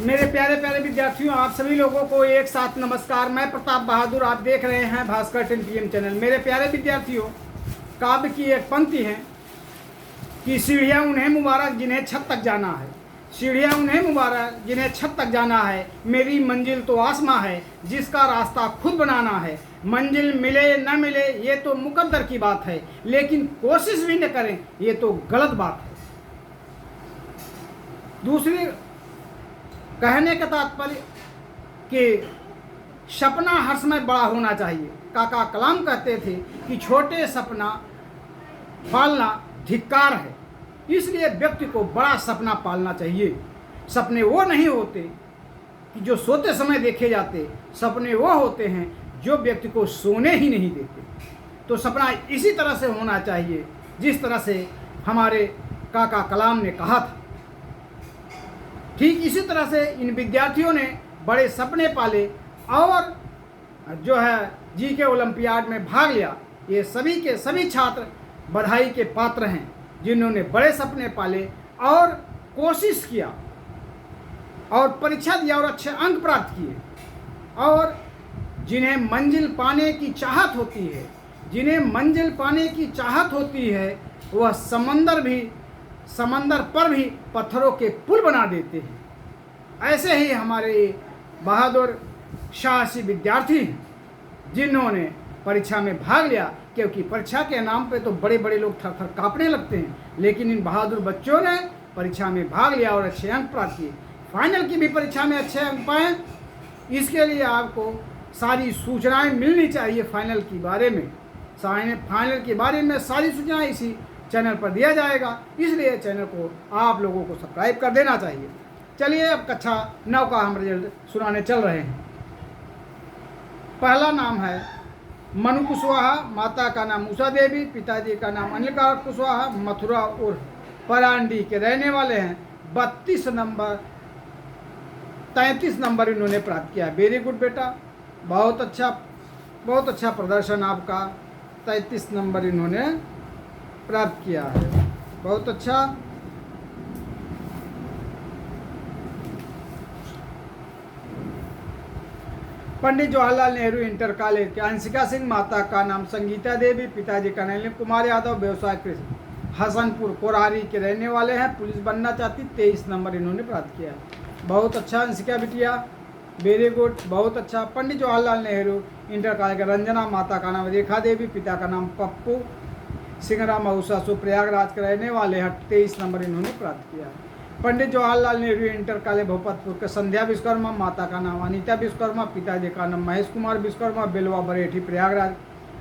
मेरे प्यारे प्यारे विद्यार्थियों, आप सभी लोगों को एक साथ नमस्कार। मैं प्रताप बहादुर, आप देख रहे हैं भास्कर 10 PM चैनल। मेरे प्यारे विद्यार्थियों, काव्य की एक पंक्ति है कि सीढ़ियाँ उन्हें मुबारक जिन्हें छत तक जाना है। सीढ़ियाँ उन्हें मुबारक जिन्हें छत तक जाना है। मेरी मंजिल तो आसमां है जिसका रास्ता खुद बनाना है। मंजिल मिले न मिले ये तो मुकद्दर की बात है, लेकिन कोशिश भी न करें ये तो गलत बात है। दूसरी कहने का तात्पर्य कि सपना हर समय बड़ा होना चाहिए। काका कलाम कहते थे कि छोटे सपना पालना धिक्कार है, इसलिए व्यक्ति को बड़ा सपना पालना चाहिए। सपने वो नहीं होते कि जो सोते समय देखे जाते, सपने वो होते हैं जो व्यक्ति को सोने ही नहीं देते। तो सपना इसी तरह से होना चाहिए जिस तरह से हमारे काका कलाम ने कहा था। ठीक इसी तरह से इन विद्यार्थियों ने बड़े सपने पाले और जो है जी के ओलंपियाड में भाग लिया। ये सभी के सभी छात्र बधाई के पात्र हैं जिन्होंने बड़े सपने पाले और कोशिश किया और परीक्षा दिया और अच्छे अंक प्राप्त किए। और जिन्हें मंजिल पाने की चाहत होती है, जिन्हें मंजिल पाने की चाहत होती है, वह समंदर पर भी पत्थरों के पुल बना देते हैं। ऐसे ही हमारे बहादुर साहसी विद्यार्थी हैं जिन्होंने परीक्षा में भाग लिया, क्योंकि परीक्षा के नाम पे तो बड़े बड़े लोग थर थर कांपने लगते हैं, लेकिन इन बहादुर बच्चों ने परीक्षा में भाग लिया और अच्छे अंक प्राप्त किए। फाइनल की भी परीक्षा में अच्छे अंक पाएँ, इसके लिए आपको सारी सूचनाएं मिलनी चाहिए। फाइनल के बारे में सारी सूचनाएं इसी चैनल पर दिया जाएगा, इसलिए चैनल को आप लोगों को सब्सक्राइब कर देना चाहिए। चलिए अब कक्षा 9 का हम रिजल्ट सुनाने चल रहे हैं। पहला नाम है मनु कुशवाहा, माता का नाम उषा देवी, पिताजी का नाम अनिल कुशवाहा, मथुरा और परांडी के रहने वाले हैं। 32 नंबर 33 नंबर इन्होंने प्राप्त किया। वेरी गुड बेटा, बहुत अच्छा प्रदर्शन आपका। 33 नंबर इन्होंने प्राप्त किया है, बहुत अच्छा। पंडित जवाहरलाल नेहरू इंटर कॉलेज के अंशिका सिंह, माता का नाम संगीता देवी, पिताजी का नाम कुमार यादव, व्यवसाय कृषि, हसनपुर कोरारी के रहने वाले हैं। पुलिस बनना चाहती, 23 नंबर इन्होंने प्राप्त किया। बहुत अच्छा अंशिका बिटिया, वेरी गुड, बहुत अच्छा। पंडित जवाहरलाल नेहरू इंटर कॉलेज के रंजना, माता का नाम रेखा देवी, पिता का नाम पप्पू सिंगरा मऊसा प्रयागराज के रहने वाले हैं। 23 नंबर इन्होंने प्राप्त किया। पंडित जवाहरलाल नेहरू इंटर कॉलेज भोपतपुर के संध्या विश्वकर्मा, माता का नाम अनीता विश्वकर्मा, पिताजी का नाम महेश कुमार विश्वकर्मा, बेलवा बरेठी प्रयागराज,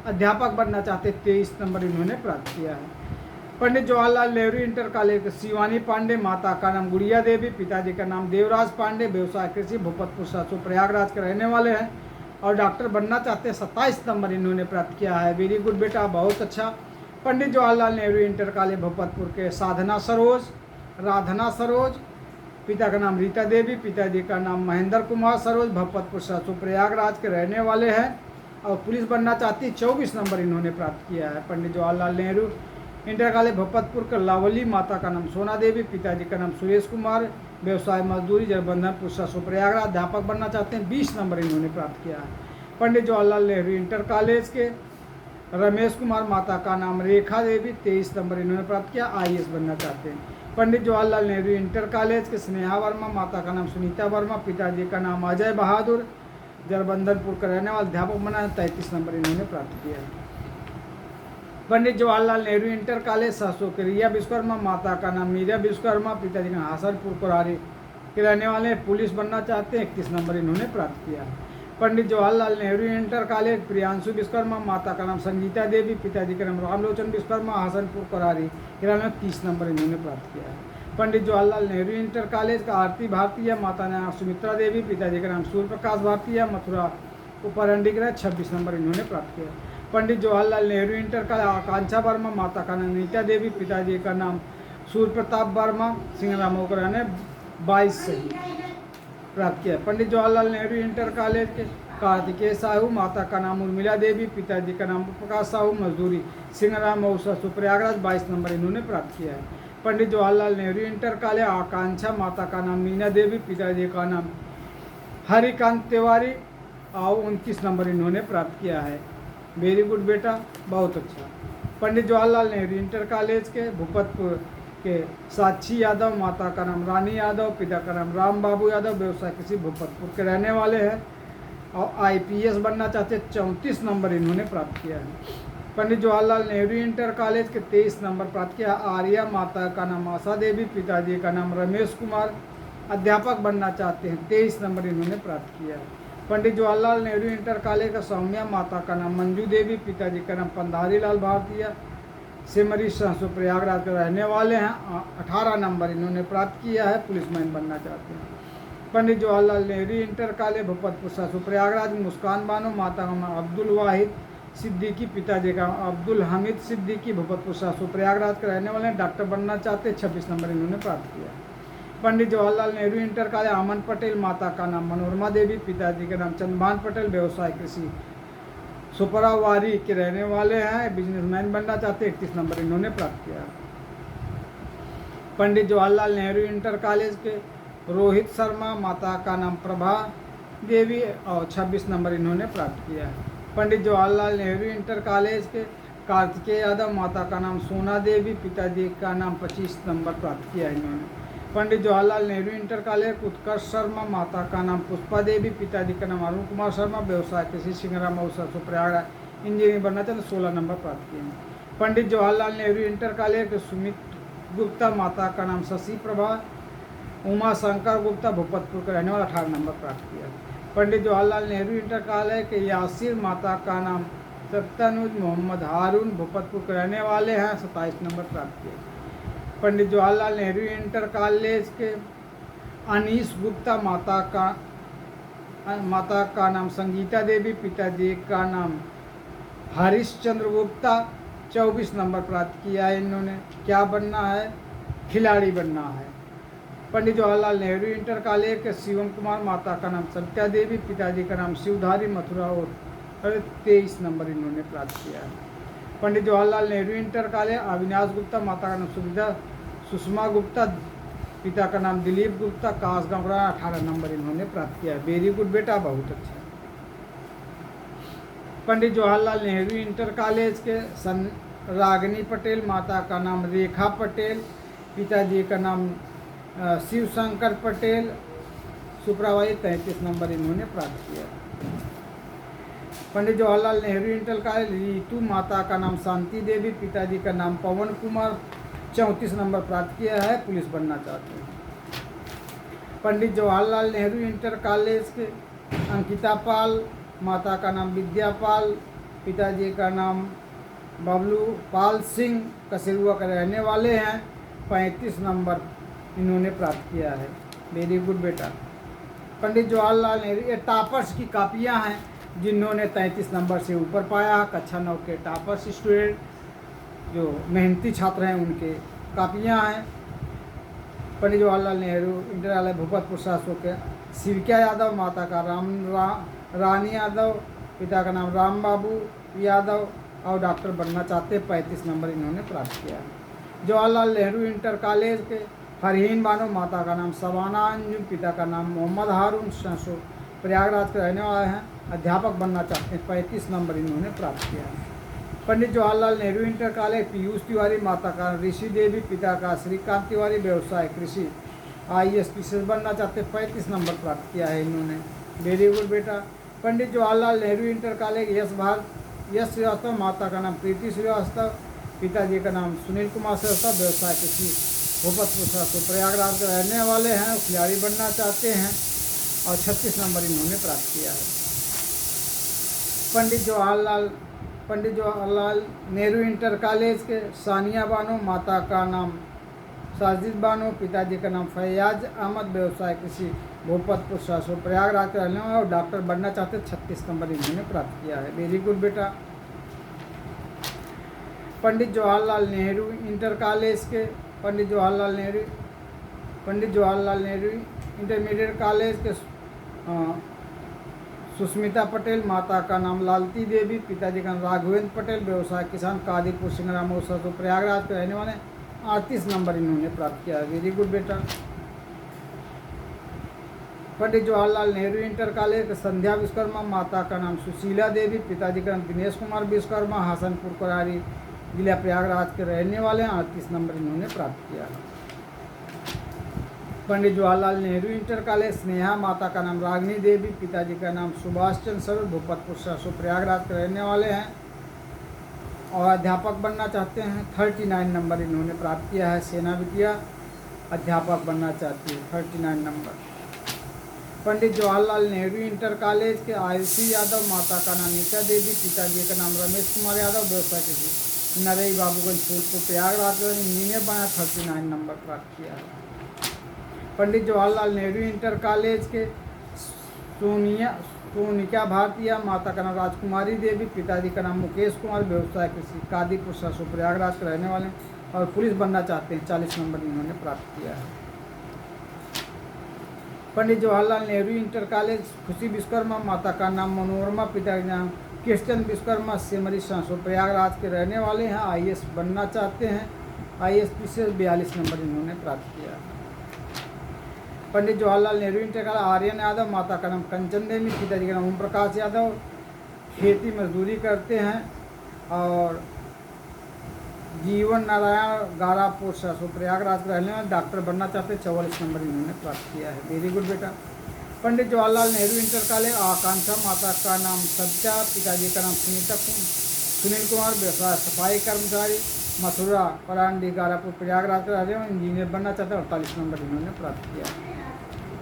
अध्यापक बनना चाहते, 23 नंबर इन्होंने प्राप्त किया है। पंडित जवाहरलाल नेहरू इंटर कॉलेज के शिवानी पांडे, माता का नाम गुड़िया देवी, पिताजी का नाम देवराज पांडे, व्यवसाय कृषि, भोपतपुर प्रयागराज के रहने वाले हैं और डॉक्टर बनना चाहते हैं। 27 नंबर इन्होंने प्राप्त किया है। वेरी गुड बेटा, बहुत अच्छा। पंडित जवाहरलाल नेहरू इंटर कॉलेज भोपतपुर के राधना सरोज, पिता का नाम रीता देवी, पिताजी का नाम महेंद्र कुमार सरोज, भोपतपुर प्रयागराज के रहने वाले हैं और पुलिस बनना चाहती। 24 नंबर इन्होंने प्राप्त किया है। पंडित जवाहरलाल नेहरू इंटर कॉलेज भोपतपुर के लावली, माता का नाम सोना देवी, पिताजी का नाम सुरेश कुमार, व्यवसाय मजदूरी, जलबंधनपुर प्रयागराज, अध्यापक बनना चाहते हैं। 20 नंबर इन्होंने प्राप्त किया है। पंडित जवाहरलाल नेहरू इंटर कॉलेज के रमेश कुमार, माता का नाम रेखा देवी, 23 नंबर इन्होंने प्राप्त किया। IAS बनना चाहते हैं। पंडित जवाहरलाल नेहरू इंटर कॉलेज के स्नेहा वर्मा, माता का नाम सुनीता वर्मा, पिताजी का नाम अजय बहादुर, जलबंधनपुर का रहने वाला, अध्यापक बना। 33 नंबर इन्होंने प्राप्त किया है। पंडित जवाहरलाल नेहरू इंटर कॉलेज सहसो के रिया विश्वकर्मा, माता का नाम मीरा विश्वकर्मा, पिताजी का नाम हसनपुर कोरारी के रहने वाले, पुलिस बनना चाहते हैं। 31 नंबर इन्होंने प्राप्त किया। पंडित जवाहरलाल नेहरू इंटर कॉलेज प्रियांशु विश्वकर्मा, माता का नाम संगीता देवी, पिताजी का नाम रामलोचन विश्वकर्मा, हसनपुर कोरारी के रहने वाले, 30 नंबर इन्होंने प्राप्त किया है। पंडित जवाहरलाल नेहरू इंटर कॉलेज का आरती भारतीय, माता का नाम सुमित्रा देवी, पिताजी का नाम सूर्य प्रकाश भारतीय, मथुरा उपरंडी के रहने, 26 नंबर इन्होंने प्राप्त किया। पंडित जवाहरलाल नेहरू इंटर कॉलेज आकांक्षा वर्मा, माता का नाम नीता देवी, पिताजी का नाम सूर्य प्रताप वर्मा, सिंगरामो के रहने, 22 से प्राप्त किया। पंडित जवाहरलाल नेहरू इंटर कॉलेज के कार्तिकेय साहू, माता का नाम उर्मिला देवी, पिताजी का नाम प्रकाश साहू, मजदूरी, सिंगराम मऊसा प्रयागराज, 22 नंबर इन्होंने प्राप्त किया है। पंडित जवाहरलाल नेहरू इंटर कॉलेज आकांक्षा, माता का नाम मीना देवी, पिताजी का नाम हरिकांत तिवारी और 29 नंबर इन्होंने प्राप्त किया है। वेरी गुड बेटा, बहुत अच्छा। पंडित जवाहरलाल नेहरू इंटर कॉलेज के भूपतपुर के साक्षी यादव, माता का नाम रानी यादव, पिता का नाम राम बाबू यादव, व्यवसाय कृषि, भूपतपुर के रहने वाले हैं और IPS बनना चाहते। 34 नंबर इन्होंने प्राप्त किया है। पंडित जवाहरलाल नेहरू इंटर कॉलेज के 23 नंबर प्राप्त किया। आर्या, माता का नाम आशा देवी, पिताजी का नाम रमेश कुमार, अध्यापक बनना चाहते हैं। 23 नंबर इन्होंने प्राप्त किया है। पंडित जवाहरलाल नेहरू इंटर कॉलेज का सौम्या, माता का नाम मंजू देवी, पिताजी का नाम पंधारी लाल भारतीय, सिमरी सहसो प्रयागराज के रहने वाले हैं। 18 नंबर इन्होंने प्राप्त किया है, पुलिसमैन बनना चाहते हैं। पंडित जवाहरलाल नेहरू इंटर कॉलेज भूपतपुर सहसो प्रयागराज, मुस्कान बानो, माता का नाम अब्दुल वाहिद सिद्दीकी, पिताजी का अब्दुल हमीद सिद्दीकी, भूपतपुर सहसो प्रयागराज के रहने वाले हैं। डॉक्टर बनना चाहते। 26 नंबर इन्होंने प्राप्त किया। पंडित जवाहरलाल नेहरू इंटर कॉलेज अमन पटेल, माता का नाम मनोरमा देवी, पिताजी का नाम चंद्रभान पटेल, व्यवसाय कृषि, सुपरावारी के रहने वाले हैं, बिजनेसमैन बनना चाहते। 31 नंबर इन्होंने प्राप्त किया। पंडित जवाहरलाल नेहरू इंटर कॉलेज के रोहित शर्मा, माता का नाम प्रभा देवी और 26 नंबर इन्होंने प्राप्त किया है। पंडित जवाहरलाल नेहरू इंटर कॉलेज के कार्तिकेय यादव, माता का नाम सोना देवी, पिताजी का नाम 25 नंबर प्राप्त किया है इन्होंने। पंडित जवाहरलाल नेहरू इंटर कॉलेज उत्कर्ष शर्मा, माता का नाम पुष्पा देवी, पिताजी का नाम अरुण कुमार शर्मा, व्यवसाय कृषि, सिंगरा मऊसा प्रयागराज, इंजीनियर बनना चाहते। 16 नंबर प्राप्त किए हैं। पंडित जवाहरलाल नेहरू इंटर कॉलेज के सुमित गुप्ता, माता का नाम शशि प्रभा, उमा शंकर गुप्ता, भूपतपुर के रहने वाला, 18 नंबर प्राप्त किया। पंडित जवाहरलाल नेहरू इंटर कॉलेज के यासिर, माता का नाम सत्तानुज मोहम्मद हारून, भूपतपुर के रहने वाले हैं, 27 नंबर प्राप्त किए। पंडित जवाहरलाल नेहरू इंटर कॉलेज के अनीस गुप्ता, माता का नाम संगीता देवी, पिताजी का नाम हरिश्चंद्र गुप्ता, 24 नंबर प्राप्त किया है इन्होंने। क्या बनना है? खिलाड़ी बनना है। पंडित जवाहरलाल नेहरू इंटर कॉलेज के शिवम कुमार, माता का नाम सत्या देवी, पिताजी का नाम शिवधारी, मथुरा और 23 नंबर इन्होंने प्राप्त किया है। पंडित जवाहरलाल नेहरू इंटर कॉलेज अविनाश गुप्ता, माता का नाम सुविधा सुषमा गुप्ता, पिता का नाम दिलीप गुप्ता, कासगांव, 18 नंबर इन्होंने प्राप्त किया है। वेरी गुड बेटा, बहुत अच्छा। पंडित जवाहरलाल नेहरू इंटर कॉलेज के रागिनी पटेल, माता का नाम रेखा पटेल, पिताजी का नाम शिवशंकर पटेल, सुपरवाइजर, 33 नंबर इन्होंने प्राप्त किया। पंडित जवाहरलाल नेहरू इंटर कॉलेज रीतू, माता का नाम शांति देवी, पिताजी का नाम पवन कुमार, 34 नंबर प्राप्त किया है, पुलिस बनना चाहते हैं। पंडित जवाहरलाल नेहरू इंटर कॉलेज के अंकिता पाल, माता का नाम विद्या पाल, पिताजी का नाम बबलू पाल सिंह, कसेरुआ के रहने वाले हैं, 35 नंबर इन्होंने प्राप्त किया है। वेरी गुड बेटा। पंडित जवाहरलाल नेहरू, ये टॉपर्स की कापियां हैं जिन्होंने 33 नंबर से ऊपर पाया। कक्षा 9 के टॉपर्स स्टूडेंट जो मेहनती छात्र हैं उनके कापियां हैं। पंडित जवाहरलाल नेहरू इंटर कॉलेज भूपतपुर सहसो के शिविका यादव, माता का रानी यादव, पिता का नाम राम बाबू यादव और डॉक्टर बनना चाहते। 35 नंबर इन्होंने प्राप्त किया है। जवाहरलाल नेहरू इंटर कॉलेज के फरहीन बानो, माता का नाम सबाना अंजुम, पिता का नाम मोहम्मद हारून, सहसो प्रयागराज के रहने वाले हैं, अध्यापक बनना चाहते हैं। 35 नंबर इन्होंने प्राप्त किया है। पंडित जवाहरलाल नेहरू इंटर कॉलेज पीयूष तिवारी, माता का ऋषि देवी, पिता का श्रीकांत तिवारी, व्यवसाय कृषि, IAS PCS बनना चाहते। 35 नंबर प्राप्त किया है इन्होंने। वेरी गुड बेटा। पंडित जवाहरलाल नेहरू इंटर कॉलेज यश श्रीवास्तव, माता का नाम प्रीति श्रीवास्तव, पिताजी का नाम सुनील कुमार श्रीवास्तव, व्यवसाय कृषि, भूपतपुर सहसो प्रयागराज के रहने वाले हैं, खिलाड़ी बनना चाहते हैं और 36 नंबर इन्होंने प्राप्त किया है। पंडित जवाहरलाल नेहरू इंटर कॉलेज के सानिया बानो, माता का नाम साजिद बानो, पिताजी का नाम फैयाज अहमद, व्यवसाय कृषि, भूपतपुर सहसो प्रयागराज के रहने वाले और डॉक्टर बनना चाहते। 36 नंबर इन्होंने प्राप्त किया है। वेरी गुड बेटा। पंडित जवाहरलाल नेहरू इंटर कॉलेज के पंडित जवाहरलाल नेहरू इंटरमीडिएट कॉलेज के सुष्मिता पटेल, माता का नाम लालती देवी, पिताजी का नाम राघवेंद्र पटेल, व्यवसाय किसान, कादीपुर सिंगरा मऊसा प्रयागराज के रहने वाले, 38 नंबर इन्होंने प्राप्त किया है। वेरी गुड बेटा। पंडित जवाहरलाल नेहरू इंटर कॉलेज संध्या विश्वकर्मा, माता का नाम सुशीला देवी, पिताजी का नाम दिनेश कुमार विश्वकर्मा, हसनपुर कोरारी जिला प्रयागराज के रहने वाले हैं। 38 नंबर इन्होंने प्राप्त किया है। पंडित जवाहरलाल नेहरू इंटर कॉलेज स्नेहा, माता का नाम रागिनी देवी, पिताजी का नाम सुभाष चंद्र सर, भूपतपुर सरसों प्रयागराज के रहने वाले हैं और अध्यापक बनना चाहते हैं। 39 नंबर इन्होंने प्राप्त किया है। सेना विद्या अध्यापक बनना चाहती है। 39 number. Pandit Jawaharlal Nehru inter college के आयुषी यादव, माता का नाम नीता देवी, पिताजी का नाम रमेश कुमार यादव, व्यवसाय कृषि, नरई बाबूगंज फूलपुर प्रयागराज में इंजीनियर बना। 39 नंबर प्राप्त किया है। पंडित जवाहरलाल नेहरू इंटर कॉलेज के सोनिका भारतीय, माता का नाम राजकुमारी देवी, पिताजी का नाम मुकेश कुमार, व्यवसाय कृषि, कादीपुर सरसों प्रयागराज के रहने वाले और पुलिस बनना चाहते हैं। 40 नंबर इन्होंने प्राप्त किया है। पंडित जवाहरलाल नेहरू इंटर कॉलेज खुशी विश्वकर्मा, माता का नाम मनोरमा, पिता का नाम कृष्ण विश्वकर्मा, सेमरी सरसों प्रयागराज के रहने वाले हैं। IAS बनना चाहते हैं। IAS से 42 नंबर इन्होंने प्राप्त किया है। पंडित जवाहरलाल नेहरू इंटर कॉलेज आर्यन यादव, माता का नाम कंचन देवी, पिताजी का नाम ओम प्रकाश यादव, खेती मजदूरी करते हैं और जीवन नारायण गारापुर सरसों प्रयागराज के रहने में डॉक्टर बनना चाहते हैं। 44 नंबर इन्होंने प्राप्त किया है। वेरी गुड बेटा। पंडित जवाहरलाल नेहरू इंटर कॉलेज आकांक्षा, माता का नाम सत्या, पिताजी का नाम सुनील कुमार, व्यवसाय सफाई कर्मचारी, मथुरा परांडी गारापुर प्रयागराज के रहने में इंजीनियर बनना चाहते हैं। 48 नंबर इन्होंने प्राप्त किया है।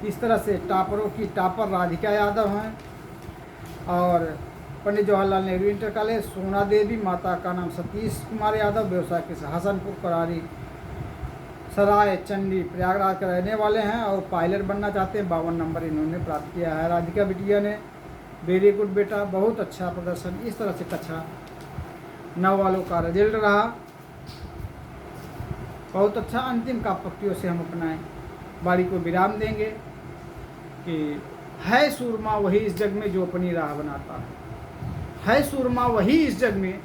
इस तरह से टॉपरों की टॉपर राधिका यादव हैं और पंडित जवाहरलाल नेहरू इंटर कॉलेज सोना देवी, माता का नाम सतीश कुमार यादव, व्यवसाय के हसनपुर कोरारी सराय चंडी प्रयागराज के रहने वाले हैं और पायलट बनना चाहते हैं। 52 नंबर इन्होंने प्राप्त किया है। राधिका बिटिया ने। वेरी गुड बेटा, बहुत अच्छा प्रदर्शन। इस तरह से कक्षा 9 वालों का रिजल्ट रहा। बहुत अच्छा। अंतिम का पक्तियों से हम अपना बारी को विराम देंगे कि है सूरमा वही इस जग में जो अपनी राह बनाता है सूरमा वही इस जग में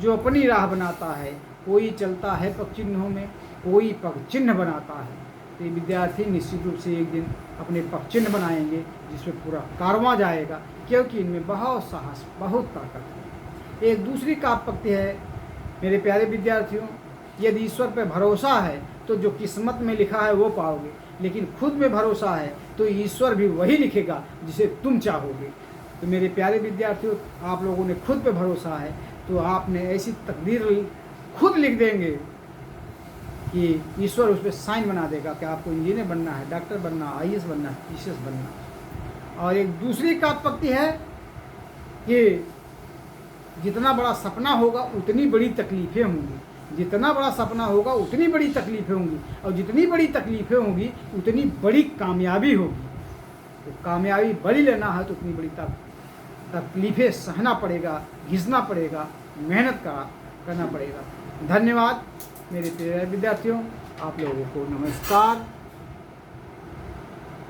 जो अपनी राह बनाता है। कोई चलता है पग चिन्हों में, कोई पग चिन्ह बनाता है। तो ये विद्यार्थी निश्चित रूप से एक दिन अपने पग चिन्ह बनाएंगे जिसमें पूरा कारवां जाएगा, क्योंकि इनमें बहुत साहस, बहुत ताकत है। एक दूसरी काव्य पंक्ति है मेरे प्यारे विद्यार्थियों, यदि ईश्वर पर भरोसा है तो जो किस्मत में लिखा है वो पाओगे, लेकिन खुद में भरोसा है तो ईश्वर भी वही लिखेगा जिसे तुम चाहोगे। तो मेरे प्यारे विद्यार्थियों, आप लोगों ने खुद पे भरोसा है तो आपने ऐसी तकदीर खुद लिख देंगे कि ईश्वर उस पर साइन बना देगा कि आपको इंजीनियर बनना है, डॉक्टर बनना, IAS बनना, TCS बनना। और एक दूसरी काव्य पंक्ति है कि जितना बड़ा सपना होगा उतनी बड़ी तकलीफ़ें होंगी, जितना बड़ा सपना होगा उतनी बड़ी तकलीफ़ें होंगी, और जितनी बड़ी तकलीफ़ें होंगी उतनी बड़ी कामयाबी होगी। तो कामयाबी बड़ी लेना है तो उतनी बड़ी तकलीफ़ें सहना पड़ेगा, घिसना पड़ेगा, मेहनत करना पड़ेगा। धन्यवाद मेरे प्रिय विद्यार्थियों, आप लोगों को नमस्कार।